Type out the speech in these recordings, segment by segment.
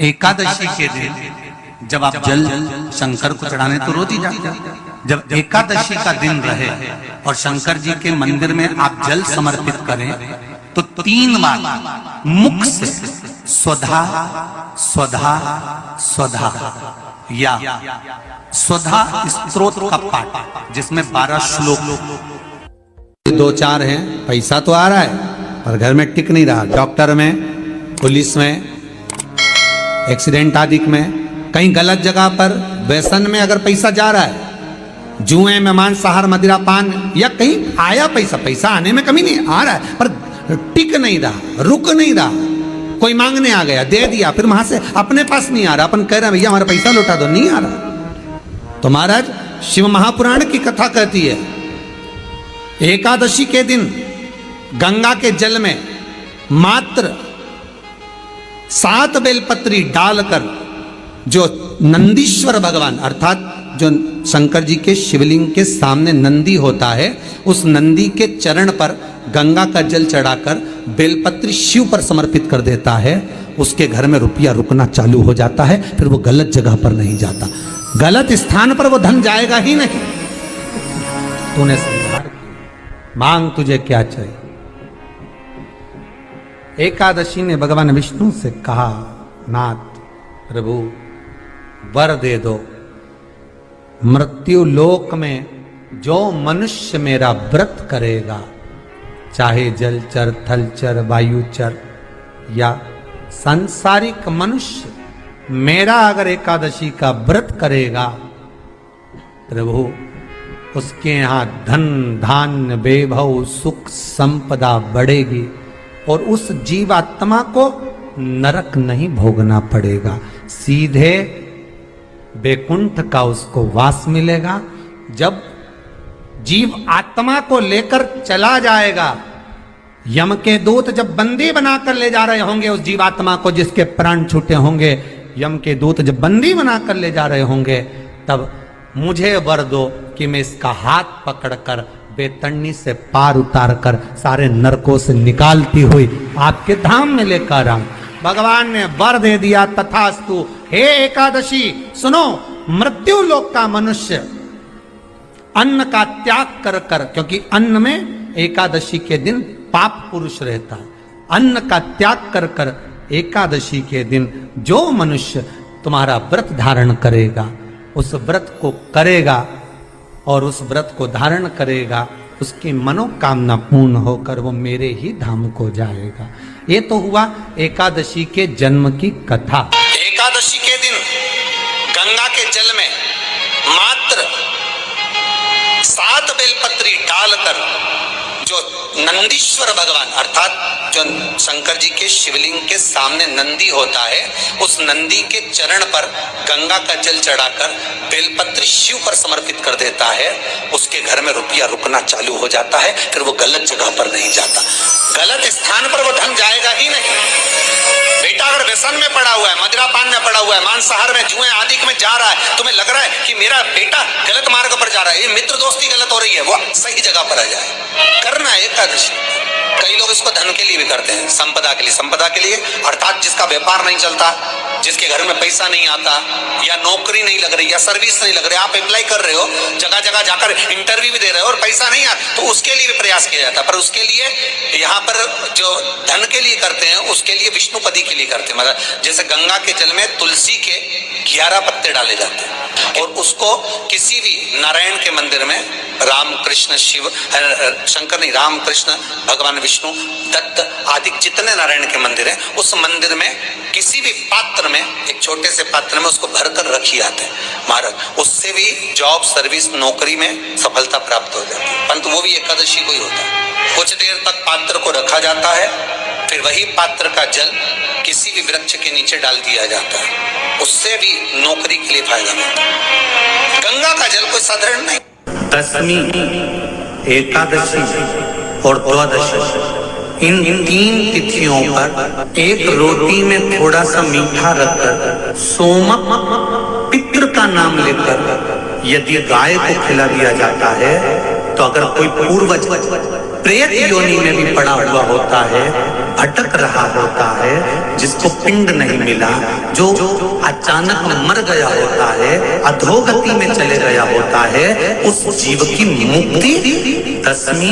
एकादशी के दिन जब आप जल शंकर को चढ़ाने तो रोज ही जाते हैं। जब एकादशी का दिन रहे और शंकर जी के मंदिर में आप जल समर्पित करें तो 3 बार मुख से स्वधा स्वधा स्वधा या स्वधा स्तोत्र का पाठ, जिसमें 12 श्लोक 2-4 हैं। पैसा तो आ रहा है पर घर में टिक नहीं रहा। डॉक्टर में, पुलिस में, एक्सीडेंट आदि में, कहीं गलत जगह पर, व्यसन में अगर पैसा जा रहा है, जुए में, मांसाहार, मदिरा पान, या कहीं आया पैसा आने में कमी नहीं, आ रहा है पर टिक नहीं रहा, रुक नहीं रहा। कोई मांगने आ गया, दे दिया, फिर वहां से अपने पास नहीं आ रहा, अपन कह रहे हैं भैया हमारा पैसा लौटा दो, नहीं आ रहा। तो महाराज शिव महापुराण की कथा कहती है एकादशी के दिन गंगा के जल में मात्र 7 बेलपत्री डालकर जो नंदीश्वर भगवान अर्थात जो शंकर जी के शिवलिंग के सामने नंदी होता है, उस नंदी के चरण पर गंगा का जल चढ़ाकर बेलपत्री शिव पर समर्पित कर देता है, उसके घर में रुपया रुकना चालू हो जाता है। फिर वो गलत जगह पर नहीं जाता, गलत स्थान पर वो धन जाएगा ही नहीं। तूने समझा, मांग तुझे क्या चाहिए। एकादशी ने भगवान विष्णु से कहा, नाथ प्रभु वर दे दो, मृत्यु लोक में जो मनुष्य मेरा व्रत करेगा, चाहे जलचर, थलचर, वायुचर या सांसारिक मनुष्य मेरा अगर एकादशी का व्रत करेगा, प्रभु उसके यहाँ धन धान्य वैभव सुख संपदा बढ़ेगी और उस जीवात्मा को नरक नहीं भोगना पड़ेगा, सीधे बैकुंठ का उसको वास मिलेगा। जब जीव आत्मा को लेकर चला जाएगा, यम के दूत जब बंदी बनाकर ले जा रहे होंगे उस जीवात्मा को, जिसके प्राण छूटे होंगे, यम के दूत जब बंदी बनाकर ले जा रहे होंगे, तब मुझे वर दो कि मैं इसका हाथ पकड़कर बेतन्नी से पार उतार कर सारे नरकों से निकालती हुई आपके धाम में लेकर आऊं। भगवान ने वर दे दिया, तथास्तु। हे एकादशी सुनो, मृत्यु लोक का मनुष्य अन्न का त्याग कर कर, क्योंकि अन्न में एकादशी के दिन पाप पुरुष रहता है, अन्न का त्याग कर कर एकादशी के दिन जो मनुष्य तुम्हारा व्रत धारण करेगा, उस व्रत को करेगा और उस व्रत को धारण करेगा, उसकी मनोकामना पूर्ण होकर वो मेरे ही धाम को जाएगा। ये तो हुआ एकादशी के जन्म की कथा। एकादशी के दिन गंगा के जल में मात्र 7 बेलपत्री डालकर जो नंदीश्वर भगवान अर्थात जो शंकर जी के शिवलिंग के सामने नंदी होता है, उस नंदी के चरण पर गंगा का जल चढ़ाकर बेलपत्री शिव पर समर्पित कर देता है, उसके घर में रुपया रुकना चालू हो जाता है। फिर वो गलत जगह पर नहीं जाता, गलत स्थान पर वो धन जाएगा ही नहीं। बेटा अगर व्यसन में पड़ा हुआ है, मदिरा पान में पड़ा हुआ है, मांसाहार में, जुए आदि में जा रहा है, तुम्हें लग रहा है कि मेरा बेटा गलत मार्ग पर जा रहा है, ये मित्र दोस्ती गलत हो रही है, वो सही जगह पर आ जाए। करना है एकादशी। कई लोग इसको धन के लिए भी करते हैं, संपदा के लिए। संपदा के लिए अर्थात जिसका व्यापार नहीं चलता, जिसके घर में पैसा नहीं आता, या नौकरी नहीं लग रही, या सर्विस नहीं लग रही, आप अप्लाई कर रहे हो, जगह जगह जाकर इंटरव्यू भी दे रहे हो और पैसा नहीं आता, तो उसके लिए भी प्रयास किया जाता है। पर उसके लिए यहाँ पर जो धन के लिए करते हैं, उसके लिए विष्णुपदी के लिए करते हैं। मतलब जैसे गंगा के जल में तुलसी के 11 पत्ते डाले जाते हैं और उसको किसी भी नारायण के मंदिर में, राम कृष्ण शिव शंकर नहीं, राम कृष्ण भगवान विष्णु दत्त आदि जितने नारायण के मंदिर हैं, उस मंदिर में किसी भी पात्र में, एक छोटे से पात्र में उसको भरकर रखी जाते हैं महाराज। उससे भी जॉब, सर्विस, नौकरी में सफलता प्राप्त हो जाती है। परंतु वो भी एकादशी को ही होता है। कुछ देर तक पात्र को रखा जाता है, फिर वही पात्र का जल किसी भी वृक्ष के नीचे डाल दिया जाता है, उससे भी नौकरी के लिए फायदा मिलता है। गंगा का जल कोई साधारण नहीं। दशमी, एकादशी और द्वादशी, इन 3 तिथियों पर एक रोटी में थोड़ा सा मीठा रखकर सोमक पितृ का नाम लेकर यदि गाय को खिला दिया जाता है, तो अगर कोई पूर्वज प्रेत योनि में भी पड़ा हुआ होता है, भटक रहा होता है, जिसको पिंड नहीं मिला, जो अचानक मर गया होता है, अधोगति में चले गया होता है, उस जीव की मुक्ति दशमी,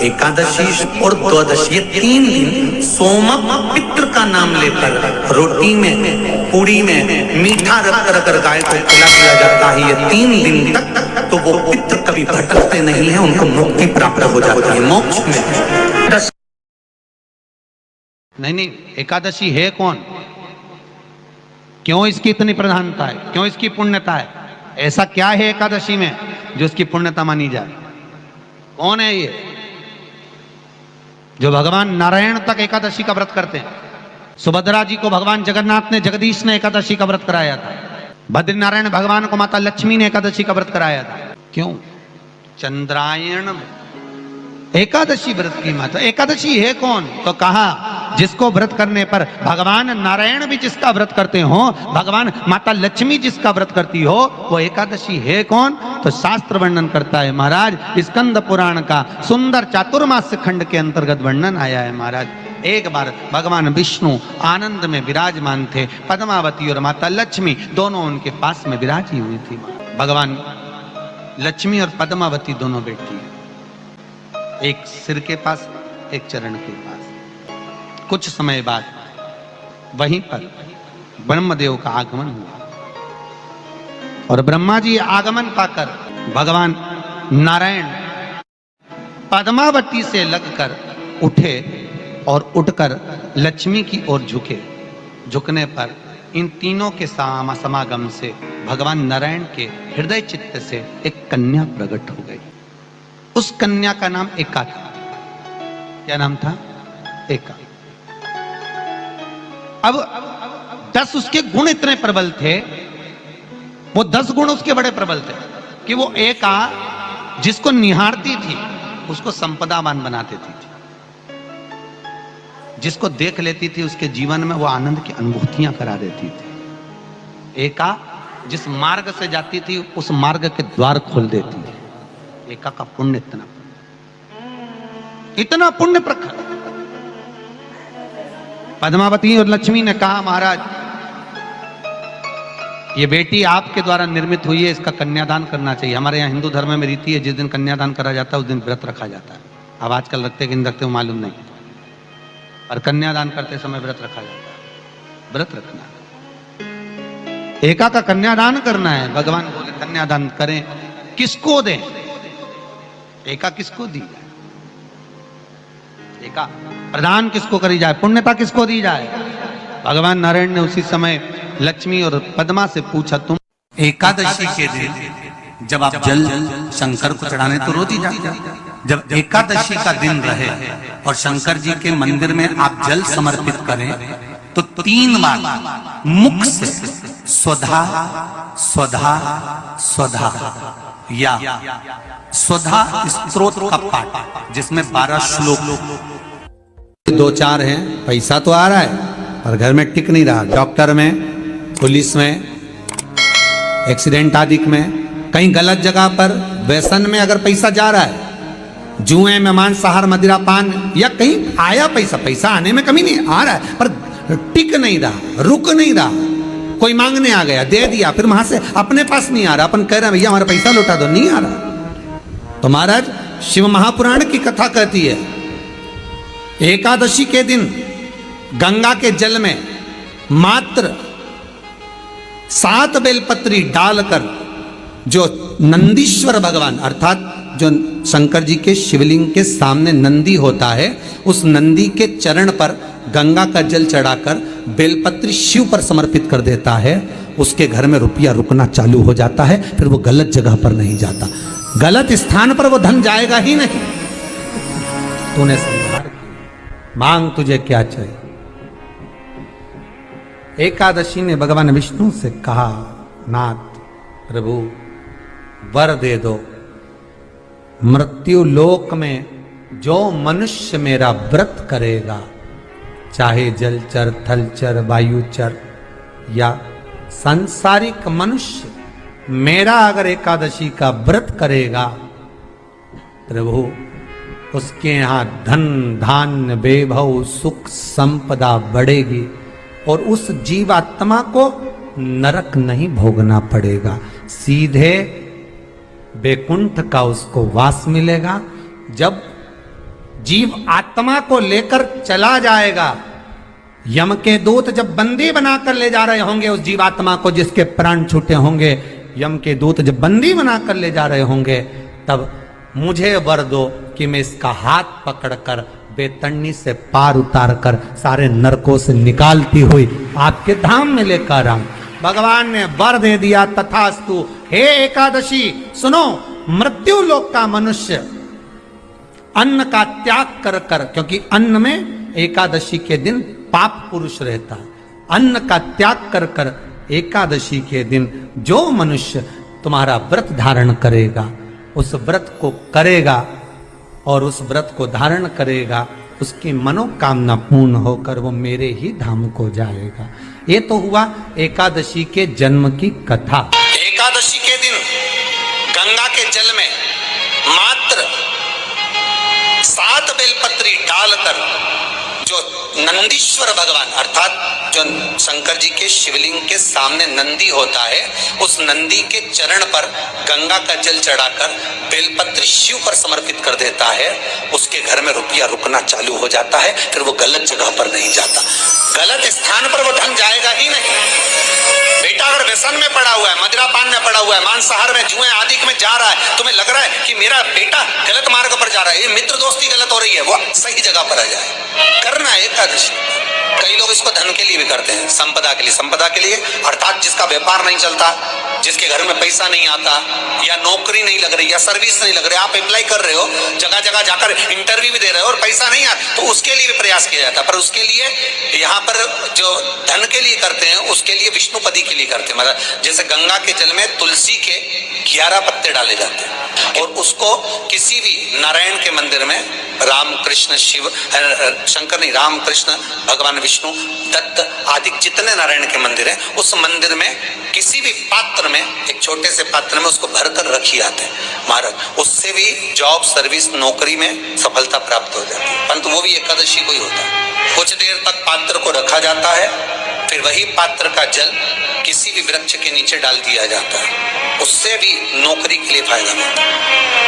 एकादशी और द्वादशी, ये 3 दिन सोमक पितृ का नाम लेकर रोटी में, पूड़ी में मीठा रख कर गाय को खिला दिया जाता है। ये 3 दिन तक तो वो पितृ कभी भटकते नहीं है, उनको मुक्ति प्राप्त हो जाती है, मोक्ष में। नहीं, एकादशी है कौन, क्यों इसकी इतनी प्रधानता है, क्यों इसकी पुण्यता है, ऐसा क्या है एकादशी में जो इसकी पुण्यता मानी जाए? कौन है ये जो भगवान नारायण तक एकादशी का व्रत करते हैं? सुभद्रा जी को भगवान जगन्नाथ ने, जगदीश ने एकादशी का व्रत कराया था। बद्रीनारायण भगवान को माता लक्ष्मी ने एकादशी का व्रत कराया था। क्यों? चंद्रायण एकादशी व्रत की माता। एकादशी है कौन? तो कहा जिसको व्रत करने पर भगवान नारायण भी जिसका व्रत करते हो, भगवान माता लक्ष्मी जिसका व्रत करती हो, वो एकादशी है कौन? तो शास्त्र वर्णन करता है महाराज, स्कंद पुराण का सुंदर चातुर्मास्य खंड के अंतर्गत वर्णन आया है महाराज। एक बार भगवान विष्णु आनंद में विराजमान थे, पद्मावती और माता लक्ष्मी दोनों उनके पास में विराजी हुई थी। भगवान लक्ष्मी और पद्मावती दोनों बैठी, एक सिर के पास, एक चरण के पास। कुछ समय बाद वहीं पर ब्रह्मदेव का आगमन हुआ और ब्रह्मा जी आगमन पाकर भगवान नारायण पद्मावती से लगकर उठे और उठकर लक्ष्मी की ओर झुके। झुकने पर इन तीनों के समागम से भगवान नारायण के हृदय चित्त से एक कन्या प्रकट हो गई। उस कन्या का नाम एका था। क्या नाम था? एका। अब 10 उसके गुण इतने प्रबल थे, वो 10 गुण उसके बड़े प्रबल थे कि वो एका जिसको निहारती थी उसको संपदावान बना देती थी, जिसको देख लेती थी उसके जीवन में वो आनंद की अनुभूतियां करा देती थी। एका जिस मार्ग से जाती थी उस मार्ग के द्वार खोल देती थी। एका का पुण्य इतना पुण्य प्रखर। पद्मावती और लक्ष्मी ने कहा महाराज ये बेटी आपके द्वारा निर्मित हुई है, इसका कन्यादान करना चाहिए। हमारे यहाँ हिंदू धर्म में रीति है, जिस दिन कन्यादान करा जाता है उस दिन व्रत रखा जाता है। अब आजकल रखते कि नहीं रखते वो मालूम नहीं, और कन्यादान करते समय व्रत रखा जाता है। व्रत रखना, एका का कन्यादान करना है। भगवान बोले कन्यादान करें, किसको दें? एका किसको दी जाए? एका प्रदान किसको करी जाए? पुण्यता किसको दी जाए? भगवान नारायण ने उसी समय लक्ष्मी और पद्मा से पूछा, तुम एकादशी के दिन जब आप जल शंकर को चढ़ाने तो रोज ही जाते, जब एकादशी का दिन रहे और शंकर जी के मंदिर में आप जल समर्पित करें तो 3 बार मुख से स्वधा स्वधा स्वधा या स्वधा स्तोत्र का पाठ, जिसमें 12 श्लोक 2-4 हैं। पैसा तो आ रहा है पर घर में टिक नहीं रहा। डॉक्टर में, पुलिस में, एक्सीडेंट आदि में, कहीं गलत जगह पर, व्यसन में अगर पैसा जा रहा है, जुए में, मांसाहार, मदिरा पान, या कहीं आया पैसा आने में कमी नहीं, आ रहा है पर टिक नहीं रहा, रुक नहीं रहा। कोई मांगने आ गया, दे दिया, फिर वहां से अपने पास नहीं आ रहा, अपन कह रहे हैं भैया हमारा पैसा लौटा दो, नहीं आ रहा। तो महाराज शिव महापुराण की कथा कहती है एकादशी के दिन गंगा के जल में मात्र 7 बेलपत्री डालकर जो नंदीश्वर भगवान अर्थात जो शंकर जी के शिवलिंग के सामने नंदी होता है, उस नंदी के चरण पर गंगा का जल चढ़ाकर बेलपत्री शिव पर समर्पित कर देता है, उसके घर में रुपया रुकना चालू हो जाता है। फिर वो गलत जगह पर नहीं जाता, गलत स्थान पर वो धन जाएगा ही नहीं। तूने संहार किया, मांग तुझे क्या चाहिए? एकादशी ने भगवान विष्णु से कहा, नाथ प्रभु वर दे दो, मृत्यु लोक में जो मनुष्य मेरा व्रत करेगा, चाहे जलचर, थलचर, वायुचर या सांसारिक मनुष्य मेरा अगर एकादशी का व्रत करेगा, प्रभु उसके यहाँ धन धान्य वैभव सुख संपदा बढ़ेगी और उस जीवात्मा को नरक नहीं भोगना पड़ेगा, सीधे वैकुंठ का उसको वास मिलेगा। जब जीव आत्मा को लेकर चला जाएगा, यम के दूत जब बंदी बनाकर ले जा रहे होंगे उस जीवात्मा को जिसके प्राण छूटे होंगे, यम के दूत जब बंदी बनाकर ले जा रहे होंगे, तब मुझे वर दो कि मैं इसका हाथ पकड़कर बेतन्नी से पार उतार कर सारे नरकों से निकालती हुई आपके धाम में लेकर आऊं। भगवान ने वर दे दिया, तथास्तु। हे एकादशी सुनो, मृत्यु लोक का मनुष्य अन्न का त्याग कर कर, क्योंकि अन्न में एकादशी के दिन पाप पुरुष रहता, अन्न का त्याग कर कर एकादशी के दिन जो मनुष्य तुम्हारा व्रत धारण करेगा, उस व्रत को करेगा और उस व्रत को धारण करेगा, उसकी मनोकामना पूर्ण होकर वो मेरे ही धाम को जाएगा। ये तो हुआ एकादशी के जन्म की कथा। एकादशी के दिन गंगा के जल में मात्र 7 बेलपत्री डालकर जो नंदीश्वर भगवान अर्थात जो शंकर जी के शिवलिंग के सामने नंदी होता है, उस नंदी के चरण पर गंगा का जल चढ़ाकर बेलपत्री शिव पर समर्पित कर देता है, उसके घर में रुपया रुकना चालू हो जाता है। फिर वो गलत जगह पर नहीं जाता, गलत स्थान पर वो धन जाएगा ही नहीं। बेटा अगर व्यसन में पड़ा हुआ है, मदिरा पान में पड़ा हुआ है, मांसाहार में, जुए आदि में जा रहा है, तुम्हें लग रहा है कि मेरा बेटा गलत मार्ग पर जा रहा है, ये मित्र दोस्ती गलत हो रही है, वो सही जगह पर आ जाए। करना है एकादशी। कई लोग इसको धन के लिए भी करते हैं, संपदा के लिए। संपदा के लिए अर्थात जिसका व्यापार नहीं चलता, जिसके घर में पैसा नहीं आता, या नौकरी नहीं लग रही, या सर्विस नहीं लग रही, आप अप्लाई कर रहे हो, जगह जगह जाकर इंटरव्यू भी दे रहे हो और पैसा नहीं आता, तो उसके लिए भी प्रयास किया जाता है। पर उसके लिए यहाँ पर जो धन के लिए करते हैं, उसके लिए विष्णुपदी के लिए करते हैं। मतलब जैसे गंगा के जल में तुलसी के 11 पत्ते डाले जाते हैं और उसको किसी भी नारायण के मंदिर में, राम कृष्ण शिव शंकर नहीं, राम कृष्ण भगवान विष्णु दत्त आदि जितने नारायण के मंदिर हैं, उस मंदिर में किसी भी पात्र में, एक छोटे से पात्र में उसको भरकर रखी आते हैं महाराज, उससे भी जॉब सर्विस नौकरी में सफलता प्राप्त हो जाती है। परंतु वो भी एकादशी को ही होता है। कुछ देर तक पात्र को रखा जाता है, फिर वही पात्र का जल किसी भी वृक्ष के नीचे डाल दिया जाता है, उससे भी नौकरी के लिए फायदा मिलता है।